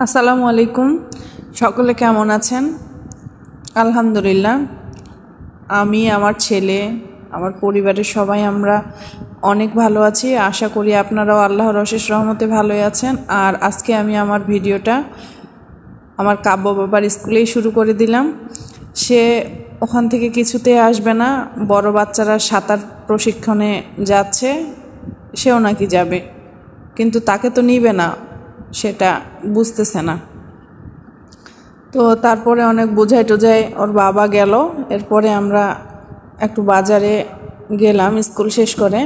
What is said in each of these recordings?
আসসালামু আলাইকুম। সকলে কেমন আছেন? আলহামদুলিল্লাহ, আমি, আমার ছেলে, আমার পরিবারের সবাই আমরা অনেক ভালো আছি। আশা করি আপনারাও আল্লাহর অশেষ রহমতে ভালোই আছেন। আর আজকে আমি আমার ভিডিওটা আমার কাব্য বাবার স্কুলেই শুরু করে দিলাম। সে ওখান থেকে কিছুতে আসবে না, বড় বাচ্চারা সাঁতার প্রশিক্ষণে যাচ্ছে, সেও নাকি যাবে, কিন্তু তাকে তো নিবে না, সেটা বুঝতেছে না। তো তারপরে অনেক বোঝাই টোঝাই ওর বাবা গেল। এরপরে আমরা একটু বাজারে গেলাম স্কুল শেষ করে।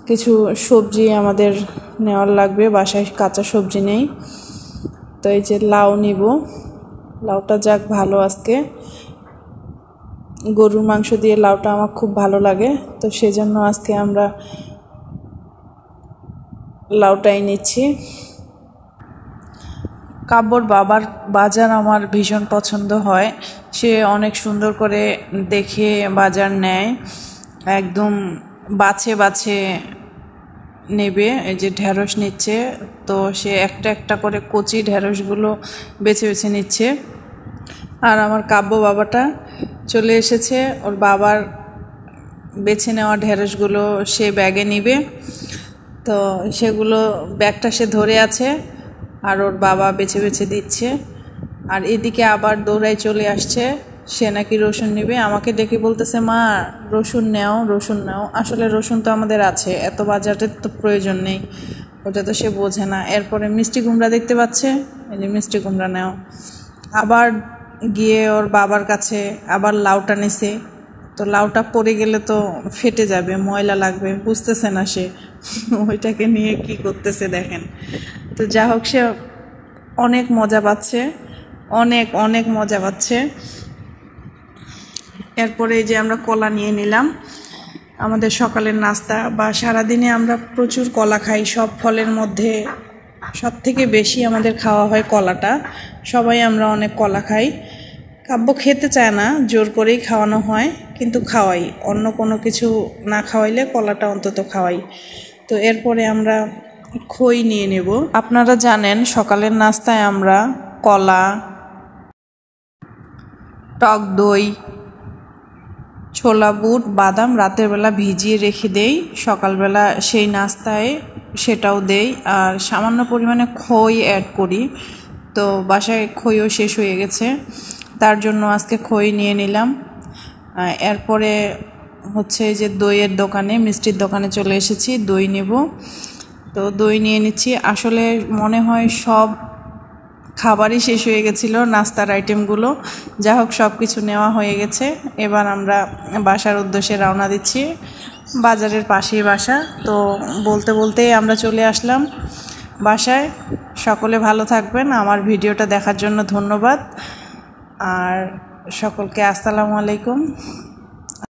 কিছু সবজি আমাদের নেওয়ার লাগবে, বাসায় কাঁচা সবজি নেই। তো এই যে লাউ নিব, লাউটা যাক ভালো, আজকে গরুর মাংস দিয়ে লাউটা আমার খুব ভালো লাগে, তো সেজন্য আজকে আমরা লাউটাই নিচ্ছি। কাব্যর বাবার বাজার আমার ভীষণ পছন্দ হয়। সে অনেক সুন্দর করে দেখে বাজার নেয়, একদম বাছে বাছে নেবে। এই যে ঢেঁড়স নিচ্ছে, তো সে একটা একটা করে কচি ঢেঁড়সগুলো বেছে বেছে নিচ্ছে। আর আমার কাব্য বাবাটা চলে এসেছে, ওর বাবার বেছে নেওয়া ঢেঁড়সগুলো সে ব্যাগে নিবে। তো সেগুলো ব্যাগটা সে ধরে আছে, আর ওর বাবা বেছে বেছে দিচ্ছে। আর এদিকে আবার দৌড়ায় চলে আসছে, সে নাকি রসুন নেবে। আমাকে ডেকে বলতেছে, মা রসুন নেও, রসুন নাও। আসলে রসুন তো আমাদের আছে, এত বাজারের তো প্রয়োজন নেই, ওটা তো সে বোঝে না। এরপরে মিষ্টি কুমড়া দেখতে পাচ্ছে, এই যে মিষ্টি কুমড়া নেও। আবার গিয়ে ওর বাবার কাছে আবার লাউটা নিছে। তো লাউটা পড়ে গেলে তো ফেটে যাবে, ময়লা লাগবে, বুঝতেছে না সে ওইটাকে নিয়ে কি করতেছে দেখেন। তো যা হোক, সে অনেক মজা পাচ্ছে, অনেক অনেক মজা পাচ্ছে। এরপরে এই যে আমরা কলা নিয়ে নিলাম, আমাদের সকালের নাস্তা বা সারাদিনে আমরা প্রচুর কলা খাই। সব ফলের মধ্যে সব থেকে বেশি আমাদের খাওয়া হয় কলাটা, সবাই আমরা অনেক কলা খাই। কাব্য খেতে চায় না, জোর করেই খাওয়ানো হয়, কিন্তু খাওয়াই, অন্য কোনো কিছু না খাওয়াইলে কলাটা অন্তত খাওয়াই। তো এরপরে আমরা খই নিয়ে নেব। আপনারা জানেন সকালের নাস্তায় আমরা কলা, টক দই, ছোলা বুট, বাদাম রাতের বেলা ভিজিয়ে রেখে দেই, সকালবেলা সেই নাস্তায় সেটাও দেই। আর সামান্য পরিমাণে খই অ্যাড করি। তো বাসায় খইও শেষ হয়ে গেছে, তার জন্য আজকে খই নিয়ে নিলাম। এরপরে হচ্ছে যে দইয়ের দোকানে, মিষ্টির দোকানে চলে এসেছি, দই নেব। তো দই নিয়ে নিচ্ছি। আসলে মনে হয় সব খাবারই শেষ হয়ে গেছিলো, নাস্তার আইটেমগুলো। যা হোক, সব কিছু নেওয়া হয়ে গেছে। এবার আমরা বাসার উদ্দেশ্যে রওনা দিচ্ছি। বাজারের পাশেই বাসা, তো বলতে বলতেই আমরা চলে আসলাম বাসায়। সকলে ভালো থাকবেন। আমার ভিডিওটা দেখার জন্য ধন্যবাদ। আর সকলকে আসসালামু আলাইকুম।